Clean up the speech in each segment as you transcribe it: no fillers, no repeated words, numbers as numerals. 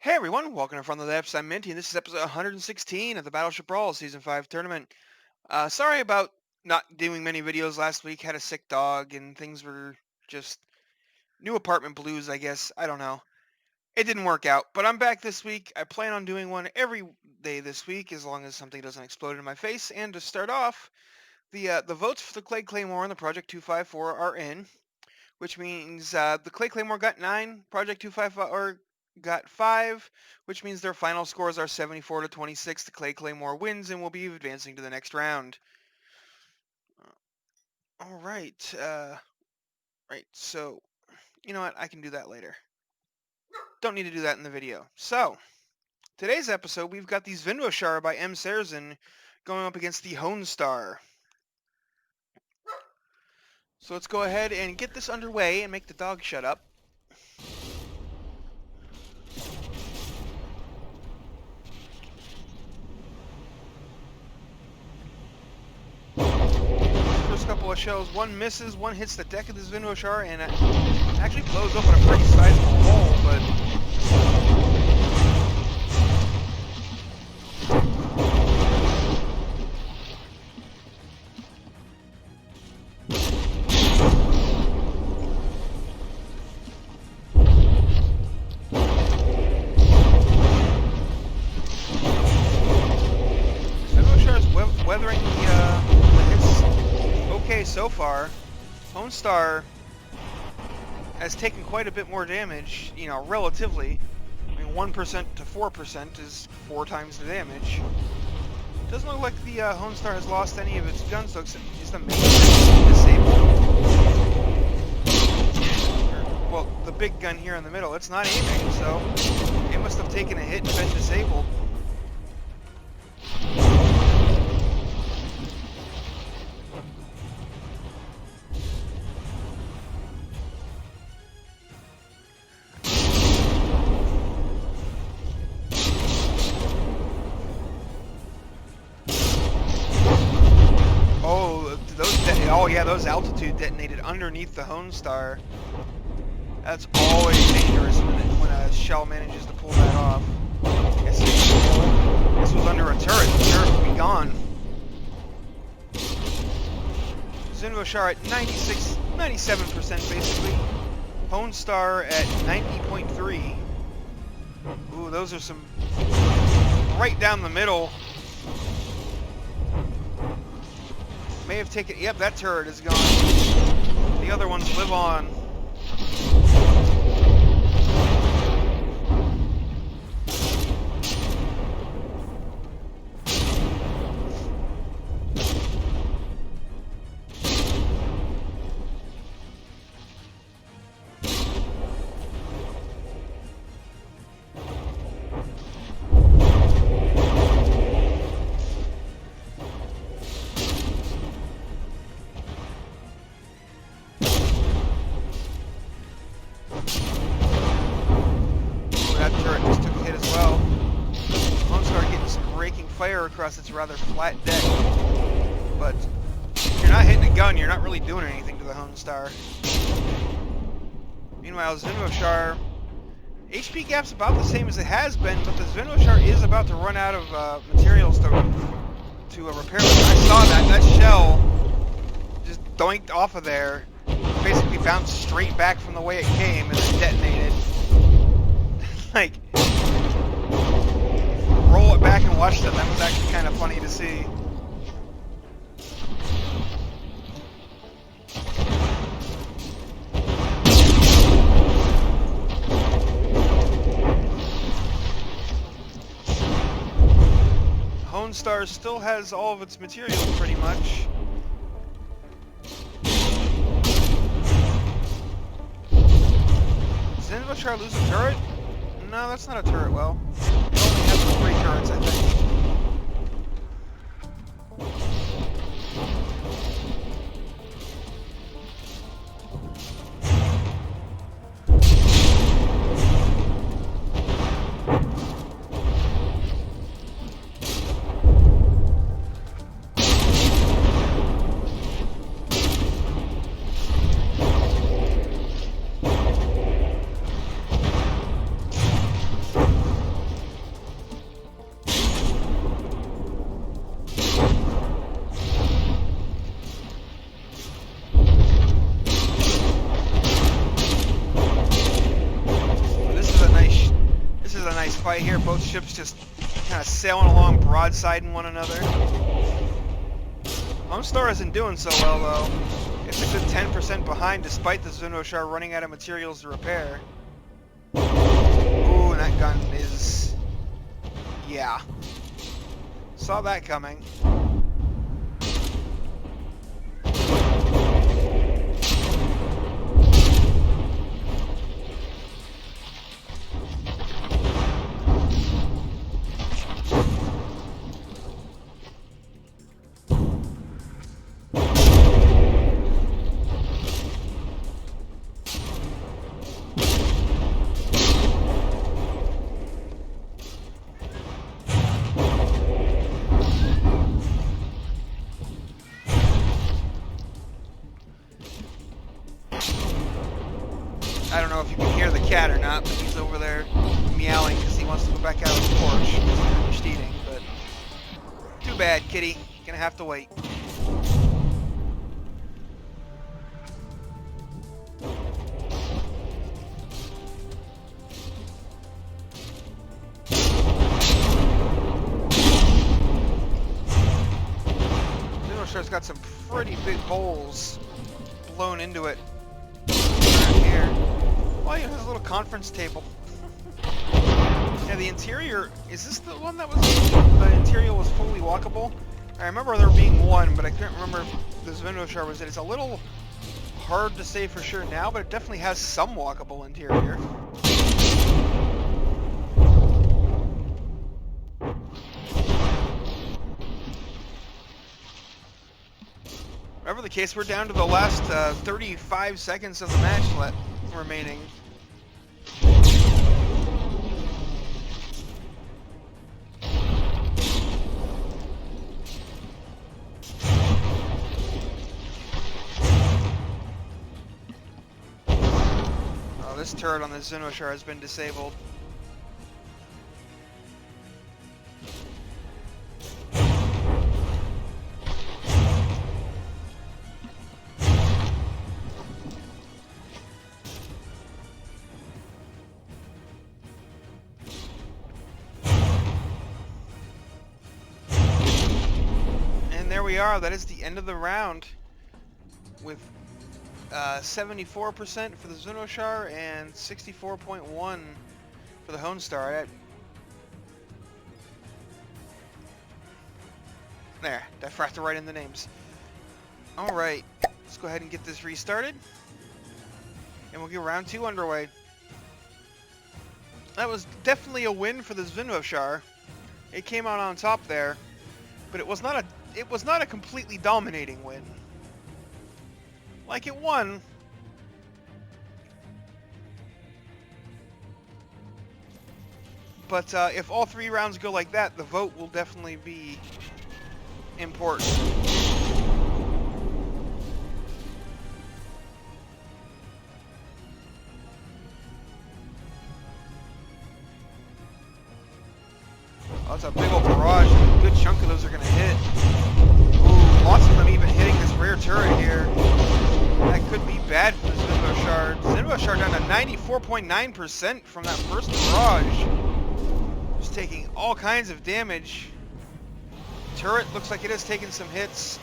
Hey everyone, welcome to From the Depths. I'm Minty, and this is episode 116 of the Battleship Brawl Season 5 tournament. Sorry about not doing many videos last week. Had a sick dog, and things were just new apartment blues, I guess. I don't know. It didn't work out, but I'm back this week. I plan on doing one every day this week, as long as something doesn't explode in my face. And to start off, the votes for the Clay Claymore and the Project 254 are in, which means the Clay Claymore got 9, Project 254 got 5, which means their final scores are 74 to 26. The Clay Claymore wins and will be advancing to the next round. All right. Right, so, you know what? I can do that later. Don't need to do that in the video. So, today's episode, we've got the Zvinvoshar by M. Serzin going up against the Honestar. So let's go ahead and get this underway and make the dog shut up. First couple of shells, one misses, one hits the deck of the Zvinvoshar, and actually blows open a pretty sizable hole, but Zvinvoshar's weathering the hits okay so far. Honestar has taken quite a bit more damage, you know, relatively. I mean, 1% to 4% is 4 times the damage. Doesn't look like the Honestar has lost any of its guns, though. Is the main disabled? Well, the big gun here in the middle, it's not aiming, so it must have taken a hit and been disabled. Oh yeah, those altitude detonated underneath the Honestar. That's always dangerous when a shell manages to pull that off. Yes, this was under a turret. The turret would be gone. Zvinvoshar at 97% basically. Honestar at 90.3. Ooh, those are some right down the middle. May have taken... Yep, that turret is gone. The other ones live on. Fire across its rather flat deck, but if you're not hitting a gun, you're not really doing anything to the Honestar. Meanwhile, Zvinvoshar, HP gap's about the same as it has been, but the Zvinvoshar is about to run out of materials to repair. I saw that shell just doinked off of there, basically bounced straight back from the way it came and then detonated. Like, roll it back and watch that. That was actually kind of funny to see. Honestar still has all of its materials pretty much. Does Zvinvoshar lose a turret? No, that's not a turret well. It only has 3 turrets, I think. dogfight here. Both ships just kind of sailing along, broadsiding one another. Honestar isn't doing so well, though. It's a good 10% behind, despite the Zvinvoshar running out of materials to repair. Ooh, and that gun is... yeah. Saw that coming. I don't know if you can hear the cat or not, but he's over there meowing because he wants to go back out on the porch. He's finished eating, but too bad, kitty. Gonna have to wait. Zvinovoshar's got some pretty big holes blown into it around here. Oh, yeah, there's a little conference table. Yeah, the interior, is this the one that was, the interior was fully walkable? I remember there being one, but I can't remember if the Zvinvoshar was it. It's a little hard to say for sure now, but it definitely has some walkable interior. Whatever the case, we're down to the last 35 seconds of the match remaining. Oh, this turret on the Zvinvoshar has been disabled. There we are. That is the end of the round with 74% for the Zvinvoshar and 64.1 for the Honestar. There, I forgot to write in the names. Alright, let's go ahead and get this restarted. And we'll get round 2 underway. That was definitely a win for the Zvinvoshar. It came out on top there, but it was not a completely dominating win. Like, it won. But if all 3 rounds go like that, the vote will definitely be important. Oh, it's a big old barrage. A good chunk of those are going to hit. Ooh, lots of them even hitting this rear turret here. That could be bad for the Zvinvoshar. Zvinvoshar down to 94.9% from that first barrage. Just taking all kinds of damage. Turret looks like it has taken some hits.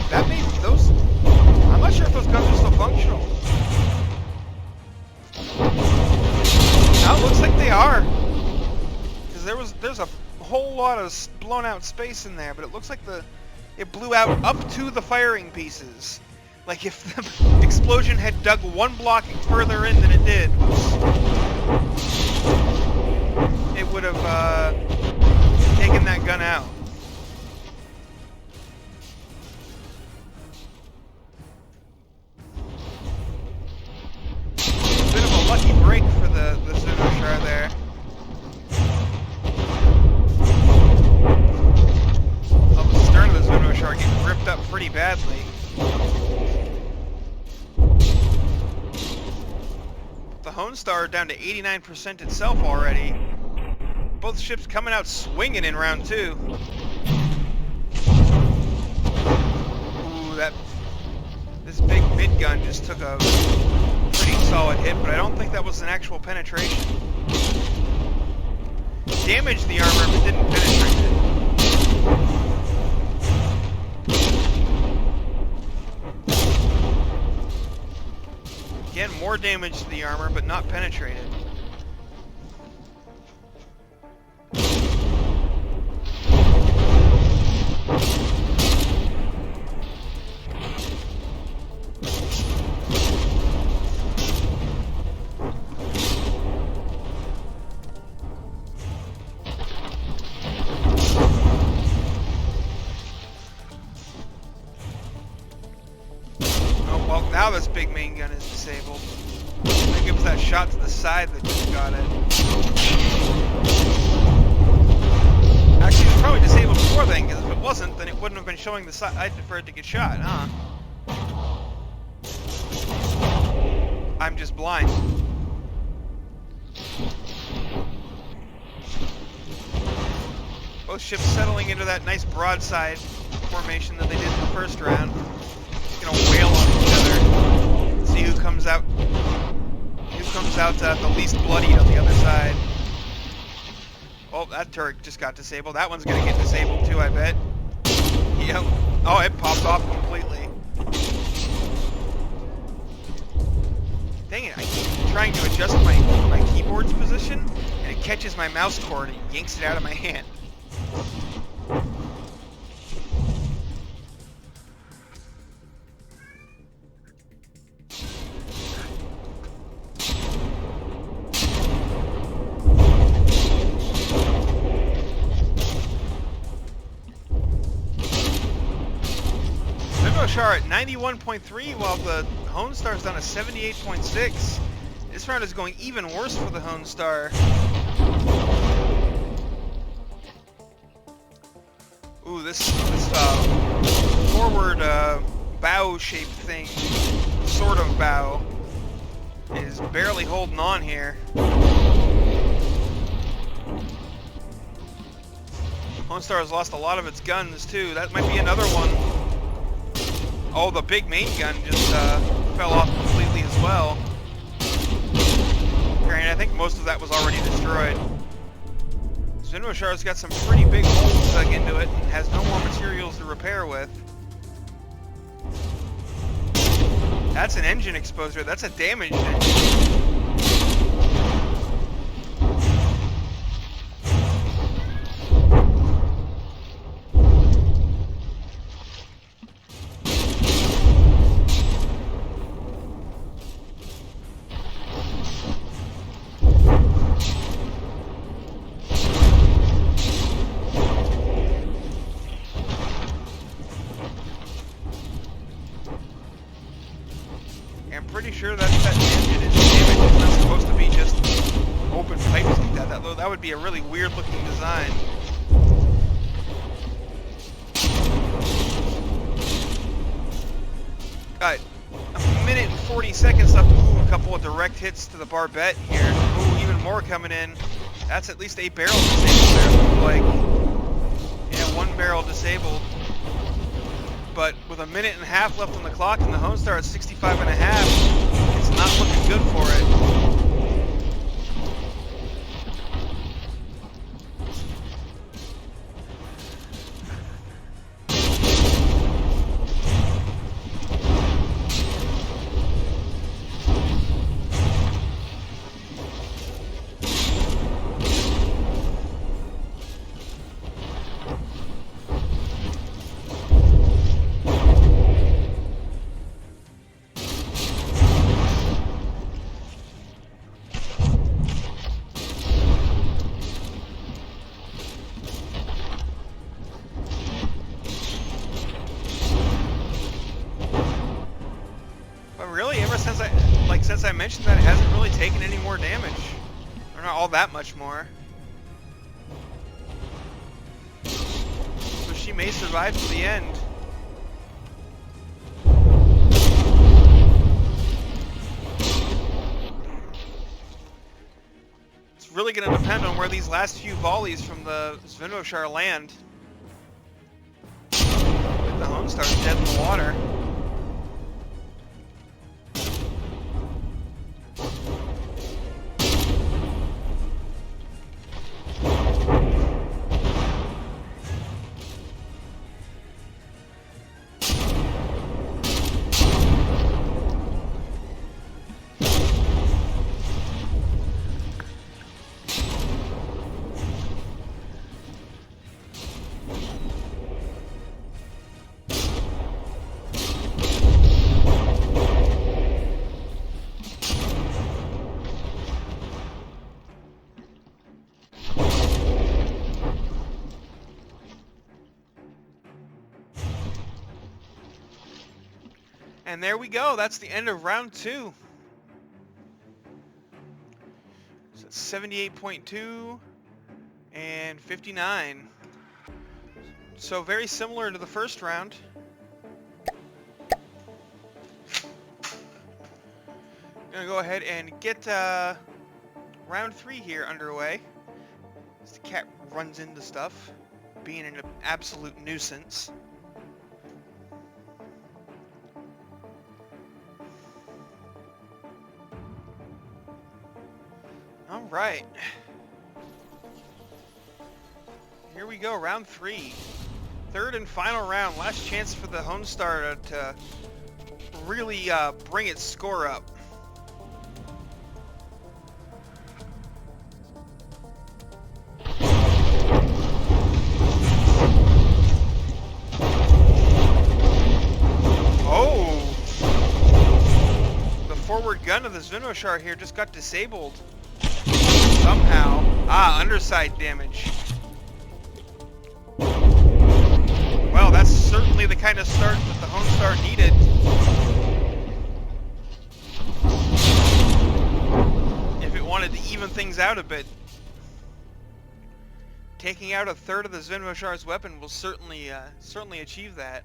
That made those... I'm not sure if those guns are still functional. Now it looks like they are. There's a whole lot of blown out space in there, but it looks like it blew out up to the firing pieces. Like if the explosion had dug one block further in than it did, it would have taken that gun out. Bit of a lucky break for the Zvinvoshar there. Of the Zvinvoshar getting ripped up pretty badly. The Honestar down to 89% itself already. Both ships coming out swinging in round 2. Ooh, this big mid gun just took a pretty solid hit, but I don't think that was an actual penetration. damaged the armor but didn't penetrate it. Again, more damage to the armor but not penetrated. Now this big main gun is disabled. I think it was that shot to the side that just got it. Actually, it was probably disabled before then, because if it wasn't, then it wouldn't have been showing the side for it to get shot, huh? I'm just blind. Both ships settling into that nice broadside formation that they did in the first round. Just gonna wail on each other. See who comes out the least bloodied on the other side. Oh, that turret just got disabled. That one's gonna get disabled too, I bet. Yep. Oh, it popped off completely. Dang it, I keep trying to adjust my keyboard's position, and it catches my mouse cord and yanks it out of my hand. Zvinvoshar at 91.3 while the Honestar's down to 78.6. This round is going even worse for the Honestar. Ooh, this forward bow-shaped thing, sort of bow, is barely holding on here. Honestar has lost a lot of its guns too. That might be another one. Oh, the big main gun just fell off completely as well. Granted, I think most of that was already destroyed. Zvinvoshar's got some pretty big holes dug into it and has no more materials to repair with. That's an engine exposure. That's a damaged engine. I'm pretty sure that engine is damaged. It's not supposed to be just open pipes like that. That would be a really weird looking design. Got a minute and 40 seconds left. Ooh, a couple of direct hits to the barbette here. Ooh, even more coming in. That's at least 8 barrels disabled there, it looks like. Yeah, 1 barrel disabled. But with a minute and a half left on the clock and the Honestar at 65.5, it's not looking good for it. Really, ever since I mentioned that, it hasn't really taken any more damage. Or not all that much more. So she may survive to the end. It's really going to depend on where these last few volleys from the Zvinvoshar land. If the Honestar's dead in the water. And there we go. That's the end of round 2. So it's 78.2 and 59. So very similar to the first round. Gonna go ahead and get round 3 here underway. As the cat runs into stuff, being an absolute nuisance. All right. Here we go, round 3. Third and final round. Last chance for the Honestar to really bring its score up. Forward gun of the Zvinvoshar here just got disabled somehow. Underside damage. Well, that's certainly the kind of start that the Honestar needed. If it wanted to even things out a bit. Taking out a third of the Zvinvoshar's weapon will certainly achieve that.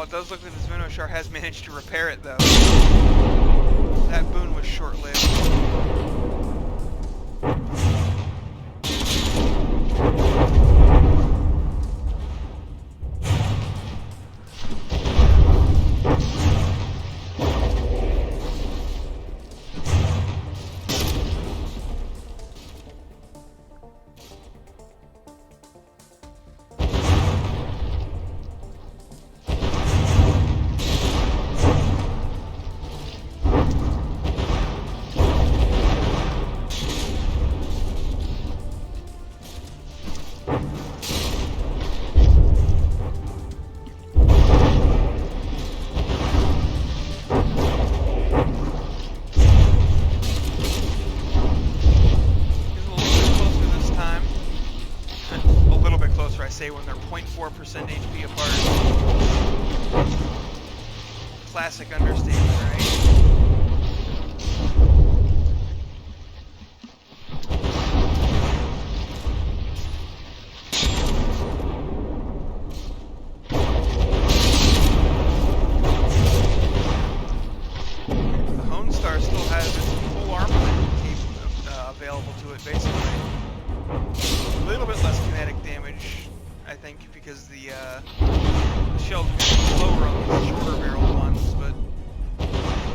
It does look like the Zvinvoshar has managed to repair it, though. That boon was short-lived. Say when they're 0.4% HP apart. Classic understatement, right? The Honestar still has its full armament available to it, basically. A little bit less kinetic damage, I think, because the shells are slower on these shorter barrel ones, but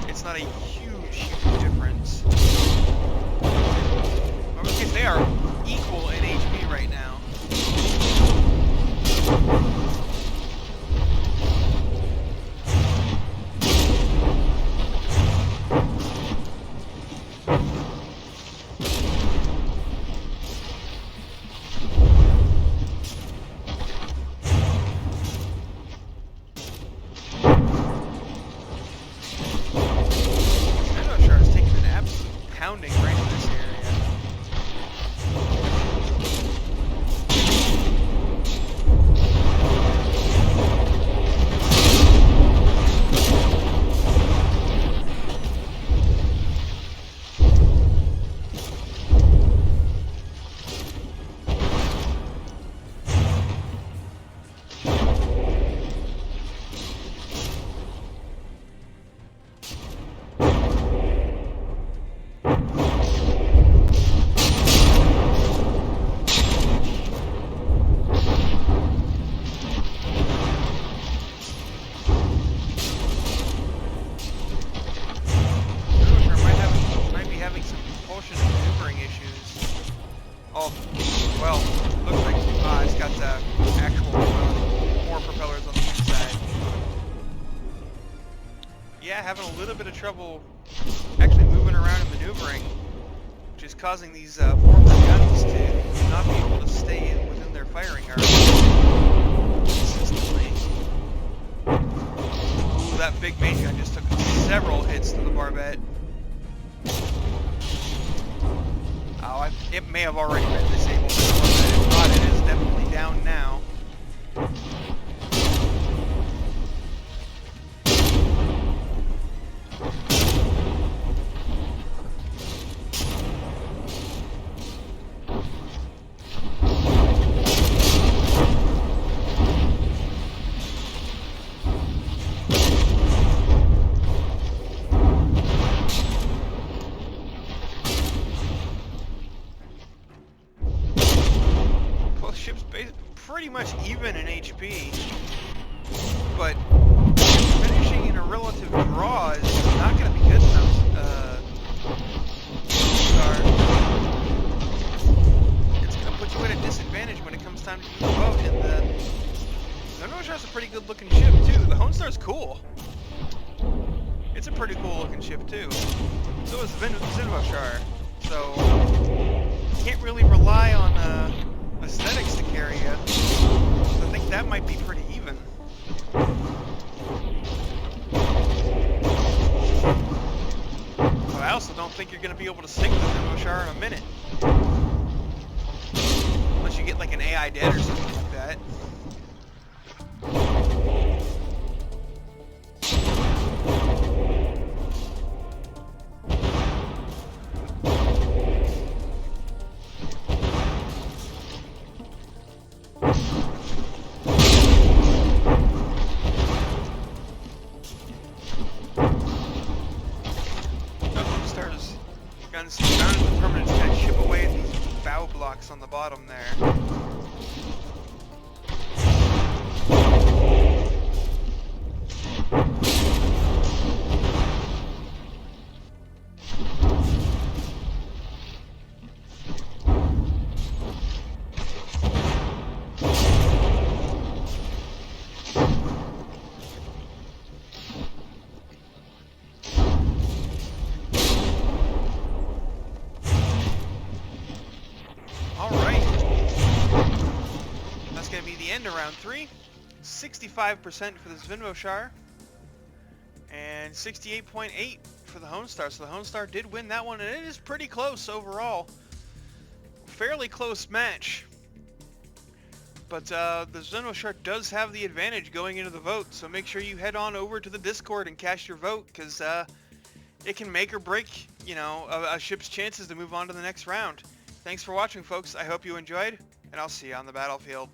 it's not a huge difference. In any case, they are equal in HP right now. Pounding right in this area. Oh, well, looks like it's got actual more propellers on the inside. yeah, having a little bit of trouble actually moving around and maneuvering, which is causing these former guns to not be able to stay within their firing arc consistently. Ooh, that big main gun just took several hits to the barbette. Oh, it may have already been disabled. If not, it is definitely down now. Pretty much even in HP, but finishing in a relative draw is not going to be good enough. It's going to put you at a disadvantage when it comes time to use the boat, and the Zvinvoshar's a pretty good looking ship too. The Honestar's cool. It's a pretty cool looking ship too. So is Zvinvoshar. So you can't really rely on aesthetics to carry you. I think that might be pretty even. But I also don't think you're going to be able to sink the Zvinvoshar in a minute. Unless you get like an AI dead or something like that. Guns mounted with permanents kind of chip away at these bow blocks on the bottom there. Going to be the end of round 3. 65% for the Zvinvoshar and 68.8 for the Honestar. So the Honestar did win that one, and it is pretty close overall. Fairly close match. But the Zvinvoshar does have the advantage going into the vote, so make sure you head on over to the Discord and cast your vote, because it can make or break, you know, a ship's chances to move on to the next round. Thanks for watching, folks. I hope you enjoyed, and I'll see you on the battlefield.